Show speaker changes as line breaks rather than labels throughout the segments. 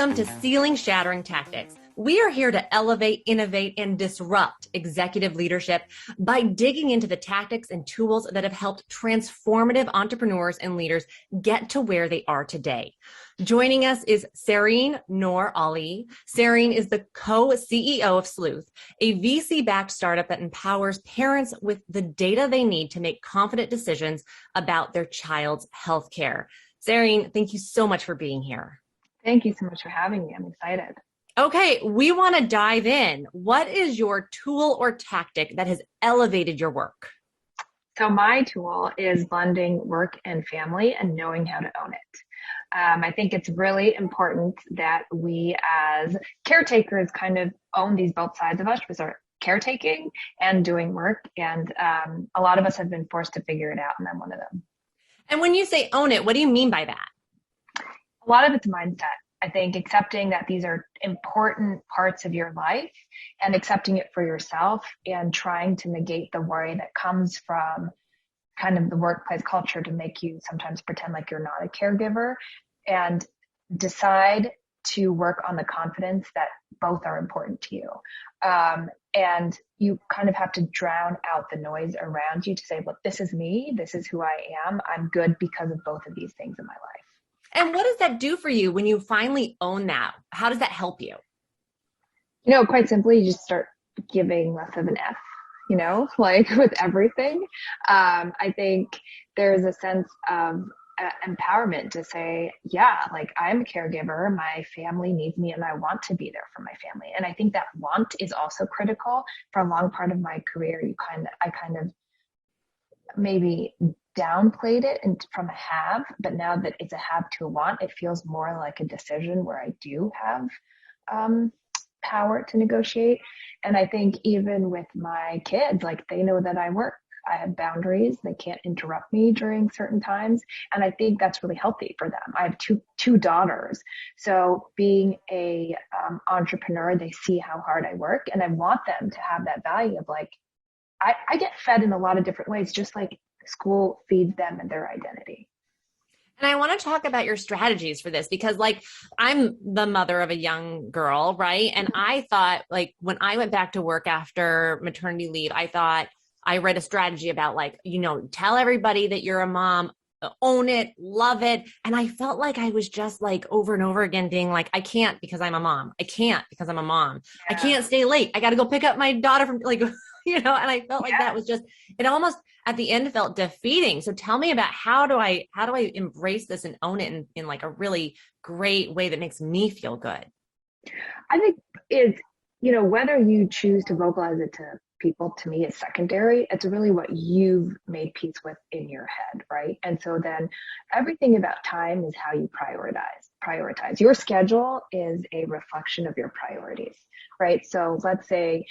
Welcome to Ceiling Shattering Tactics. We are here to elevate, innovate, and disrupt executive leadership by digging into the tactics and tools that have helped transformative entrepreneurs and leaders get to where they are today. Joining us is Sehreen Noor Ali. Sehreen is the co-CEO of Sleuth, a VC-backed startup that empowers parents with the data they need to make confident decisions about their child's healthcare. Sehreen, thank you so much for being here.
Thank you so much for having me. I'm excited.
Okay, we want to dive in. What is your tool or tactic that has elevated your work?
So my tool is blending work and family and knowing how to own it. I think it's really important that we as caretakers kind of own these both sides of us, which are caretaking and doing work. And a lot of us have been forced to figure it out, and I'm one of them.
And when you say own it, what do you mean by that?
A lot of it's mindset. I think accepting that these are important parts of your life and accepting it for yourself and trying to negate the worry that comes from kind of the workplace culture to make you sometimes pretend like you're not a caregiver, and decide to work on the confidence that both are important to you. And you kind of have to drown out the noise around you to say, look, this is me. This is who I am. I'm good because of both of these things in my life.
And what does that do for you when you finally own that? How does that help you?
Quite simply, you just start giving less of an F, like with everything. I think there's a sense of empowerment to say, yeah, like I'm a caregiver, my family needs me and I want to be there for my family. And I think that want is also critical. For a long part of my career, I kind of maybe downplayed it and from a have, but now that it's a have to a want, it feels more like a decision where I do have power to negotiate. And I think even with my kids, like they know that I work. I have boundaries. They can't interrupt me during certain times. And I think that's really healthy for them. I have two daughters. So being a entrepreneur, they see how hard I work, and I want them to have that value of like, I get fed in a lot of different ways, just like school feeds them and their identity.
And I want to talk about your strategies for this because like I'm the mother of a young girl, right? And I thought like when I went back to work after maternity leave, I read a strategy about like, tell everybody that you're a mom, own it, love it. And I felt like I was just like over and over again being like, I can't because I'm a mom. I can't because I'm a mom. Yeah. I can't stay late. I got to go pick up my daughter from like, and I felt like that was just, it almost at the end felt defeating. So tell me about how do I embrace this and own it in like a really great way that makes me feel good?
I think it's, whether you choose to vocalize it to people, to me is secondary. It's really what you've made peace with in your head, right? And so then everything about time is how you prioritize. Your schedule is a reflection of your priorities, right? So let's say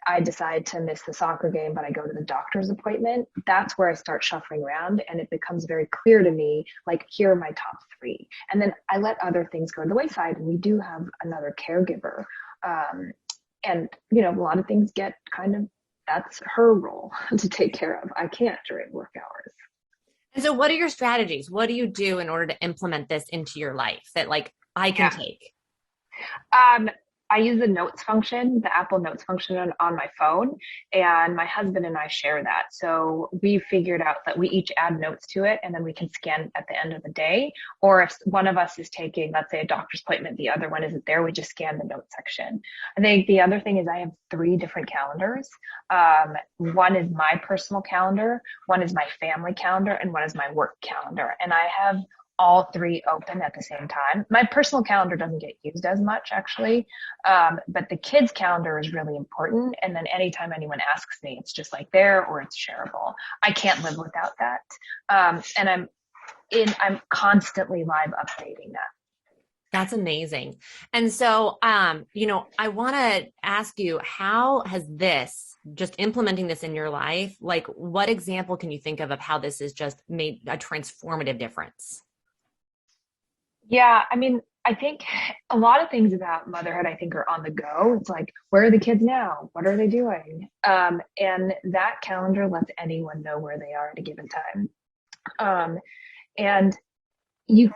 I decide to miss the soccer game, but I go to the doctor's appointment. That's where I start shuffling around, and it becomes very clear to me, like, here are my top three. And then I let other things go to the wayside, and we do have another caregiver. And, a lot of things get that's her role to take care of. I can't during work hours.
And so what are your strategies? What do you do in order to implement this into your life that like I can take?
I use the notes function, the Apple Notes function on my phone, and my husband and I share that. So we figured out that we each add notes to it, and then we can scan at the end of the day. Or if one of us is taking, let's say, a doctor's appointment, the other one isn't there, we just scan the notes section. I think the other thing is I have 3 different calendars. One is my personal calendar, one is my family calendar, and one is my work calendar. And I have all 3 open at the same time. My personal calendar doesn't get used as much actually. But the kids calendar is really important. And then anytime anyone asks me, it's just like there or it's shareable. I can't live without that. And I'm constantly live updating that.
That's amazing. And so, I want to ask you, how has this, just implementing this in your life, like what example can you think of how this has just made a transformative difference?
Yeah, I think a lot of things about motherhood, I think, are on the go. It's like, where are the kids now? What are they doing? And that calendar lets anyone know where they are at a given time. And like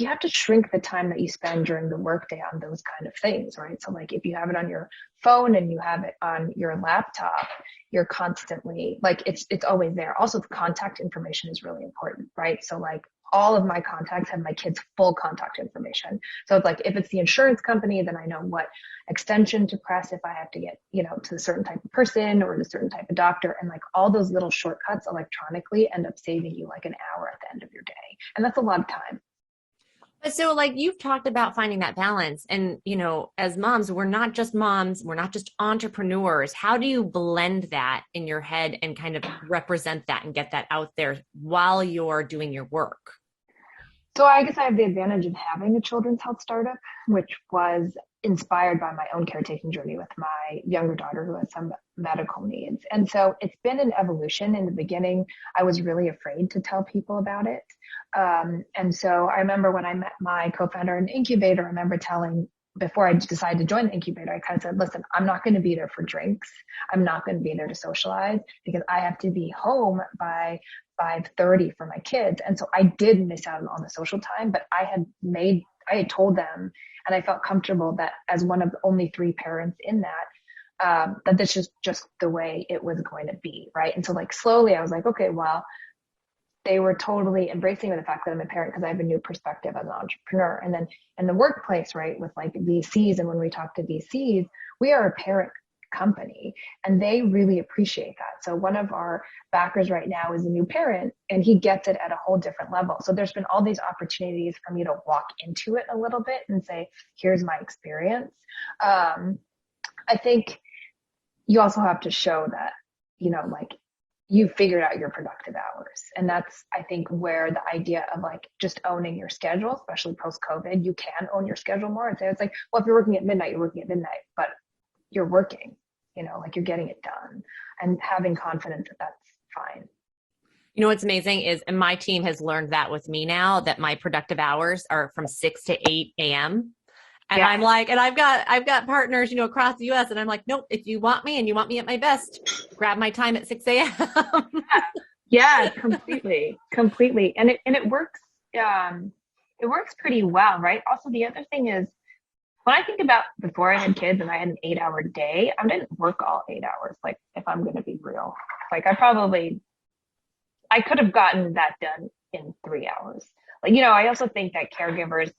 you have to shrink the time that you spend during the workday on those kind of things, right? So like if you have it on your phone and you have it on your laptop, you're constantly like, it's always there. Also, the contact information is really important, right? So like all of my contacts have my kids' full contact information. So it's like, if it's the insurance company, then I know what extension to press if I have to get, to a certain type of person or a certain type of doctor. And like all those little shortcuts electronically end up saving you like an hour at the end of your day. And that's a lot of time.
But so like you've talked about finding that balance and as moms, we're not just moms, we're not just entrepreneurs. How do you blend that in your head and kind of represent that and get that out there while you're doing your work?
So I guess I have the advantage of having a children's health startup, which was inspired by my own caretaking journey with my younger daughter who has some medical needs. And so it's been an evolution. In the beginning, I was really afraid to tell people about it. And so I remember when I met my co-founder in the incubator, I remember telling, before I decided to join the incubator, I kind of said, listen, I'm not going to be there for drinks. I'm not going to be there to socialize because I have to be home by 5:30 for my kids. And so I did miss out on the social time, but I had told them, and I felt comfortable that as one of the only three parents in that, that this is just the way it was going to be. Right. And so like slowly I was like, okay, well, they were totally embracing the fact that I'm a parent because I have a new perspective as an entrepreneur. And then in the workplace, right, with like VCs, and when we talk to VCs, we are a parent company and they really appreciate that. So one of our backers right now is a new parent and he gets it at a whole different level. So there's been all these opportunities for me to walk into it a little bit and say, here's my experience. I think you also have to show that, like you figured out your productive hours. And that's, I think, where the idea of like just owning your schedule, especially post COVID, you can own your schedule more and say, it's like, well, if you're working at midnight, you're working at midnight, but you're working, like you're getting it done and having confidence that that's fine.
What's amazing is, and my team has learned that with me now, that my productive hours are from 6 to 8 a.m. And
Yeah.
I'm like, and I've got partners, across the US. And I'm like, nope, if you want me and you want me at my best, grab my time at 6 a.m.
Yeah, completely. Completely. And it works, it works pretty well, right? Also, the other thing is when I think about before I had kids and I had an 8-hour day, I didn't work all 8 hours. Like if I'm going to be real, like I could have gotten that done in 3 hours. Like, I also think that caregivers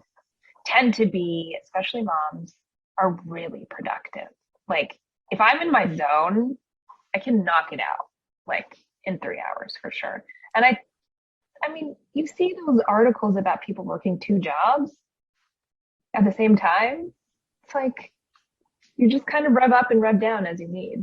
tend to be, especially moms, are really productive. Like if I'm in my zone, I can knock it out like in 3 hours for sure. And I mean, you see those articles about people working two jobs at the same time. It's like you just kind of rev up and rev down as you need.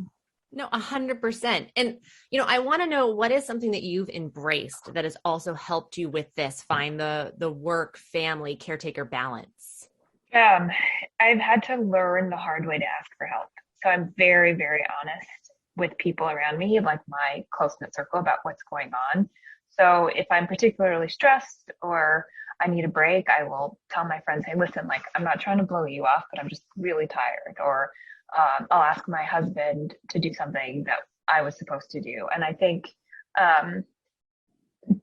No, 100%. And, I want to know what is something that you've embraced that has also helped you with this, find the work, family, caretaker balance.
I've had to learn the hard way to ask for help. So I'm very, very honest with people around me, like my close-knit circle, about what's going on. So if I'm particularly stressed or I need a break, I will tell my friends, hey, listen, like I'm not trying to blow you off, but I'm just really tired. Or I'll ask my husband to do something that I was supposed to do. And I think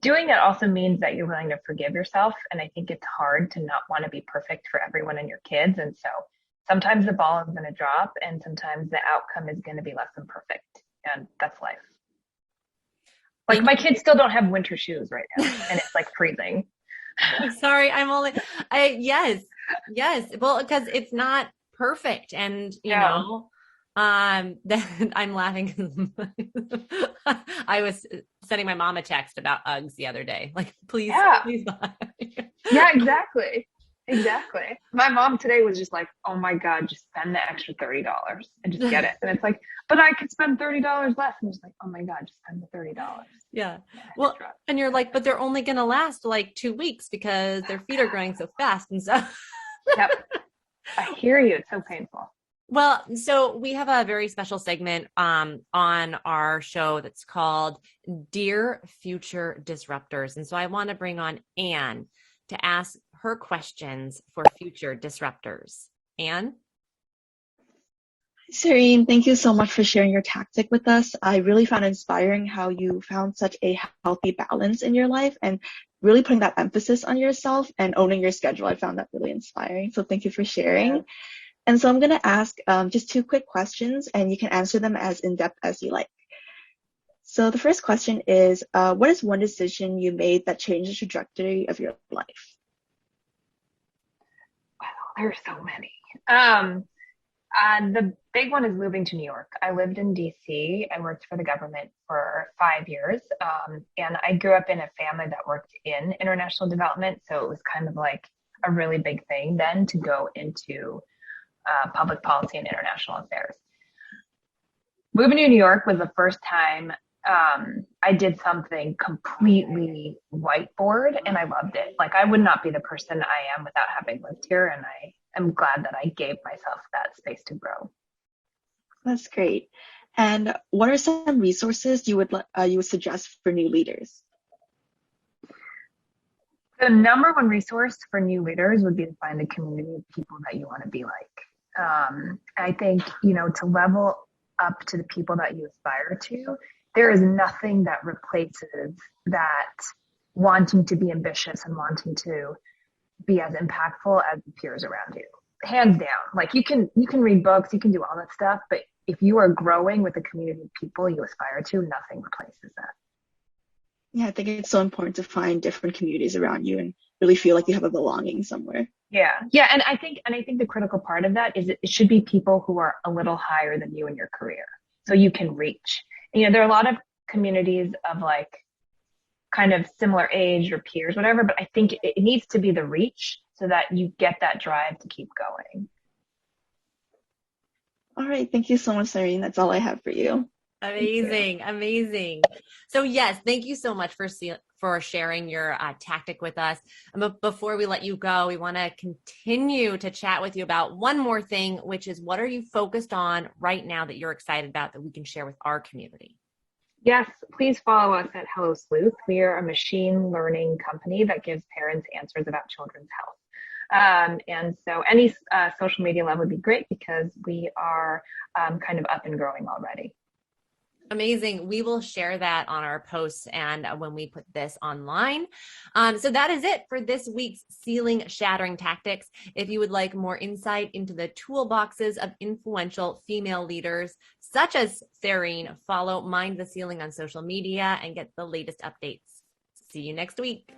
doing it also means that you're willing to forgive yourself. And I think it's hard to not want to be perfect for everyone and your kids. And so sometimes the ball is going to drop and sometimes the outcome is going to be less than perfect. And that's life. Like my kids still don't have winter shoes right now and it's like freezing.
Sorry, yes. Well, because it's not perfect. And, then I'm laughing because I was sending my mom a text about Uggs the other day. Like, please buy.
Yeah, exactly. Exactly. My mom today was just like, oh my God, just spend the extra $30 and just get it. And it's like, but I could spend $30 less. And just like, oh my God, just spend the $30.
Yeah. Well, and you're like, but they're only going to last like 2 weeks because their feet are growing so fast. And so.
Yep. I hear you. It's so painful.
Well, so we have a very special segment on our show that's called Dear Future Disruptors. And so I want to bring on Anne to ask her questions for future disruptors. Anne?
Sehreen, thank you so much for sharing your tactic with us. I really found inspiring how you found such a healthy balance in your life, and really putting that emphasis on yourself and owning your schedule. I found that really inspiring. So thank you for sharing.
Yeah.
And so I'm going to ask just 2 quick questions, and you can answer them as in-depth as you like. So the first question is, what is one decision you made that changed the trajectory of your life?
Wow, there's so many. The big one is moving to New York. I lived in DC. I worked for the government for 5 years. And I grew up in a family that worked in international development. So it was kind of like a really big thing then to go into public policy and international affairs. Moving to New York was the first time I did something completely whiteboard, and I loved it. Like, I would not be the person I am without having lived here, and I am glad that I gave myself that space to grow.
That's great. And what are some resources you would suggest for new leaders?
The number one resource for new leaders would be to find a community of people that you want to be like. I think, to level up to the people that you aspire to, there is nothing that replaces that wanting to be ambitious and wanting to be as impactful as the peers around you. Hands down. Like, you can read books, you can do all that stuff, but if you are growing with the community of people you aspire to, nothing replaces that.
Yeah, I think it's so important to find different communities around you and really feel like you have a belonging somewhere.
Yeah. And I think the critical part of that is it should be people who are a little higher than you in your career, so you can reach. There are a lot of communities of like kind of similar age or peers, whatever, but I think it needs to be the reach so that you get that drive to keep going.
All right. Thank you so much, Sehreen. That's all I have for you.
Amazing. So yes, thank you so much for sharing your tactic with us. But before we let you go, we want to continue to chat with you about one more thing, which is, what are you focused on right now that you're excited about that we can share with our community?
Yes, please follow us at Hello Sleuth. We are a machine learning company that gives parents answers about children's health. And so any social media love would be great, because we are kind of up and growing already.
Amazing. We will share that on our posts and when we put this online. So that is it for this week's Ceiling Shattering Tactics. If you would like more insight into the toolboxes of influential female leaders, such as Sehreen, follow Mind the Ceiling on social media and get the latest updates. See you next week.